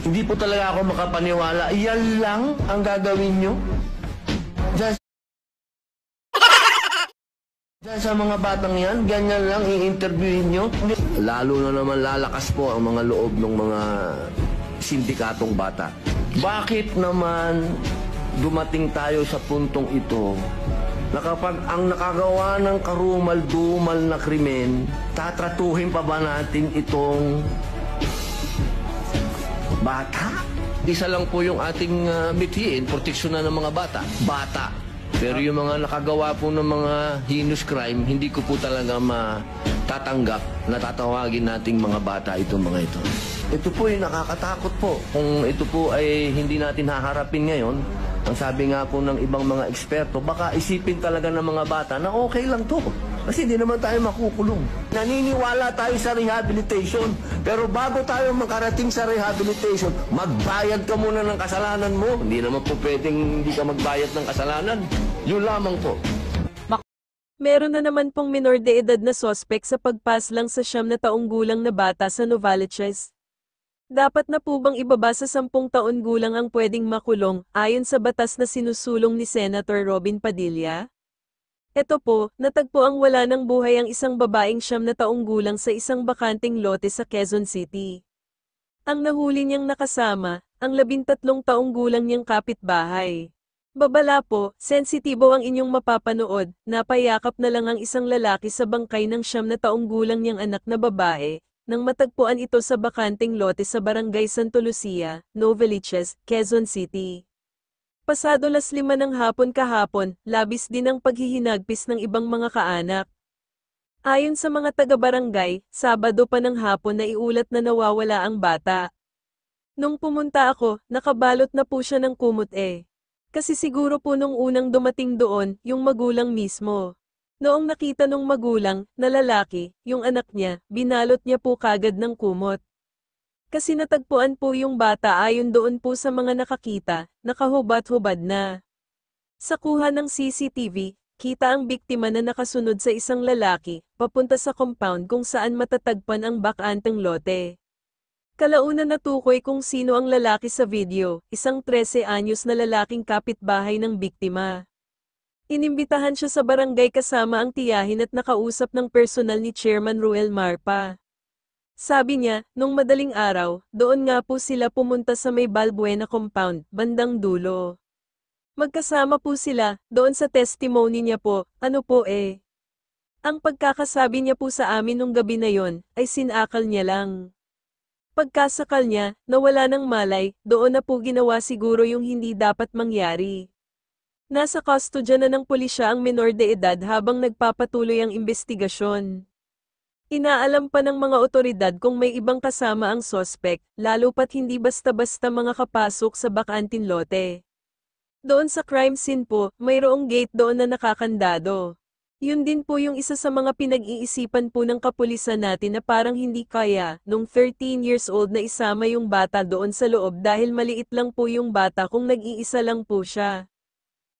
Hindi po talaga ako makapaniwala. Yan lang ang gagawin nyo? Just sa mga batang yan, ganyan lang i-interviewin nyo? Lalo na naman lalakas po ang mga loob ng mga sindikatong bata. Bakit naman dumating tayo sa puntong ito na kapag ang nakagawa ng karumal-dumal na krimen, tatratuhin pa ba natin itong bata? Isa lang po yung ating mithiin, proteksyon na ng mga bata. Bata. Pero yung mga nakagawa po ng mga heinous crime, hindi ko po talaga matatanggap na tatawagin nating mga bata itong mga ito. Ito po ay nakakatakot po. Kung ito po ay hindi natin haharapin ngayon, ang sabi nga po ng ibang mga eksperto, baka isipin talaga ng mga bata na okay lang to. Kasi hindi naman tayo makukulong. Naniniwala tayo sa rehabilitation. Pero bago tayo makarating sa rehabilitation, magbayad ka muna ng kasalanan mo. Hindi naman po pwedeng hindi ka magbayad ng kasalanan. Yun lamang po. Meron na naman pong minor de edad na sospek sa pagpaslang sa 9 na taong gulang na bata sa Novaliches. Dapat na po bang ibaba sa 10 taon gulang ang pwedeng makulong, ayon sa batas na sinusulong ni Senator Robin Padilla? Eto po, natagpo ang wala ng buhay ang isang babaeng 9 na taong gulang sa isang bakanting lote sa Quezon City. Ang nahuli niyang nakasama, ang 13 taong gulang niyang kapitbahay. Babala po, sensitibo ang inyong mapapanood, napayakap na lang ang isang lalaki sa bangkay ng 9 na taong gulang niyang anak na babae, nang matagpuan ito sa bakanting lote sa Barangay Santo Lucia, Novaliches, Quezon City. Pasado 5:00 ng hapon kahapon, labis din ang paghihinagpis ng ibang mga kaanak. Ayon sa mga taga-barangay, Sabado pa ng hapon na iulat na nawawala ang bata. Nung pumunta ako, nakabalot na po siya ng kumot Kasi siguro po nung unang dumating doon, yung magulang mismo. Noong nakita nung magulang, na lalaki, yung anak niya, binalot niya po kagad ng kumot. Kasi natagpuan po yung bata ayon doon po sa mga nakakita, nakahubad-hubad na. Sa kuha ng CCTV, kita ang biktima na nakasunod sa isang lalaki, papunta sa compound kung saan matatagpan ang bakanteng lote. Kalaunan natukoy kung sino ang lalaki sa video, isang 13 anyos na lalaking kapitbahay ng biktima. Inimbitahan siya sa barangay kasama ang tiyahin at nakausap ng personal ni Chairman Ruel Marpa. Sabi niya, nung madaling araw, doon nga po sila pumunta sa may Balbuena compound, bandang dulo. Magkasama po sila, doon sa testimony niya po, Ang pagkakasabi niya po sa amin nung gabi na yon, ay sinakal niya lang. Pagkasakal niya, nawala ng malay, doon na po ginawa siguro yung hindi dapat mangyari. Nasa kustodya na ng pulisya ang minor de edad habang nagpapatuloy ang investigasyon. Inaalam pa ng mga otoridad kung may ibang kasama ang sospek, lalo pat hindi basta-basta mga kapasok sa bakanting lote. Doon sa crime scene po, mayroong gate doon na nakakandado. Yun din po yung isa sa mga pinag-iisipan po ng kapulisan natin na parang hindi kaya, nung 13 years old na isama yung bata doon sa loob dahil maliit lang po yung bata kung nag-iisa lang po siya.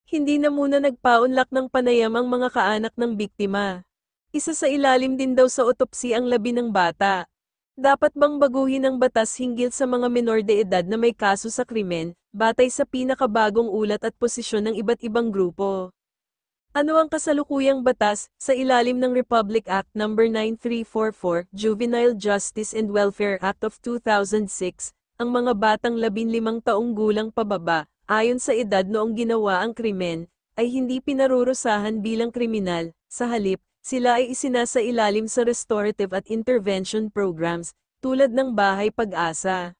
Hindi na muna nagpaunlak ng panayam ang mga kaanak ng biktima. Isa sa ilalim din daw sa otopsi ang labi ng bata. Dapat bang baguhin ang batas hinggil sa mga minor de edad na may kaso sa krimen, batay sa pinakabagong ulat at posisyon ng iba't ibang grupo? Ano ang kasalukuyang batas, sa ilalim ng Republic Act No. 9344, Juvenile Justice and Welfare Act of 2006, ang mga batang 15 taong gulang pababa, ayon sa edad noong ginawa ang krimen, ay hindi pinarurusahan bilang kriminal, sa halip, sila ay isinasailalim sa restorative at intervention programs, tulad ng Bahay Pag-asa.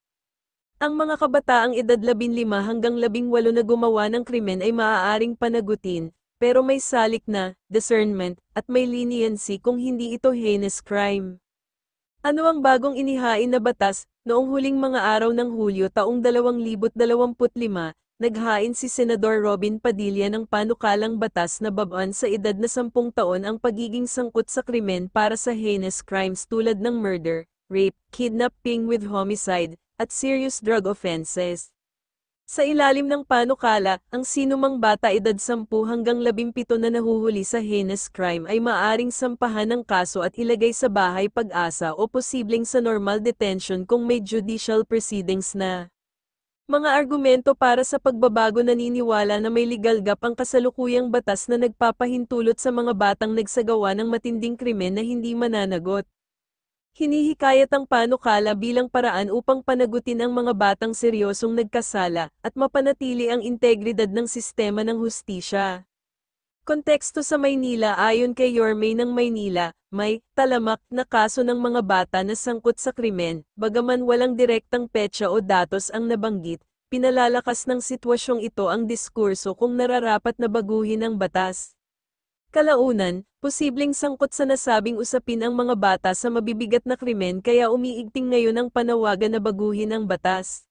Ang mga kabataang edad 15 hanggang 18 na gumawa ng krimen ay maaaring panagutin, pero may salik na, discernment, at may leniency kung hindi ito heinous crime. Ano ang bagong inihain na batas? Noong huling mga araw ng Hulyo taong 2025, naghain si Senador Robin Padilla ng panukalang batas na babaan sa edad na 10 taon ang pagiging sangkot sa krimen para sa heinous crimes tulad ng murder, rape, kidnapping with homicide, at serious drug offenses. Sa ilalim ng panukala, ang sinumang bata edad 10 hanggang 17 na nahuhuli sa heinous crime ay maaaring sampahan ng kaso at ilagay sa Bahay Pag-asa o posibleng sa normal detention kung may judicial proceedings na. Mga argumento para sa pagbabago. Naniniwala na may legal gap ang kasalukuyang batas na nagpapahintulot sa mga batang nagsagawa ng matinding krimen na hindi mananagot. Hinihikayat ang panukala bilang paraan upang panagutin ang mga batang seryosong nagkasala at mapanatili ang integridad ng sistema ng hustisya. Konteksto sa Maynila. Ayon kay Yorme ng Maynila, may talamak na kaso ng mga bata na sangkot sa krimen, bagaman walang direktang petsa o datos ang nabanggit. Pinalalakas ng sitwasyong ito ang diskurso kung nararapat na baguhin ang batas. Kalaunan, posibleng sangkot sa nasabing usapin ang mga bata sa mabibigat na krimen, kaya umiigting ngayon ang panawagan na baguhin ang batas.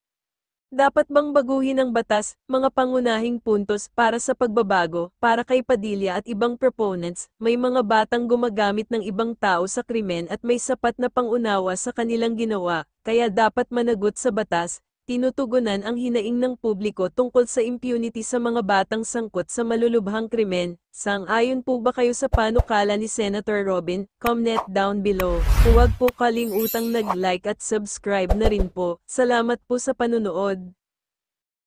Dapat bang baguhin ang batas? Mga pangunahing puntos para sa pagbabago. Para kay Padilla at ibang proponents, may mga batang gumagamit ng ibang tao sa krimen at may sapat na pangunawa sa kanilang ginawa, kaya dapat managot sa batas. Tinutugunan ang hinaing ng publiko tungkol sa impunity sa mga batang sangkot sa malulubhang krimen. Sang-ayon po ba kayo sa panukala ni Senator Robin? Comment down below. Huwag po kalimutang nag-like at subscribe na rin po. Salamat po sa panunood.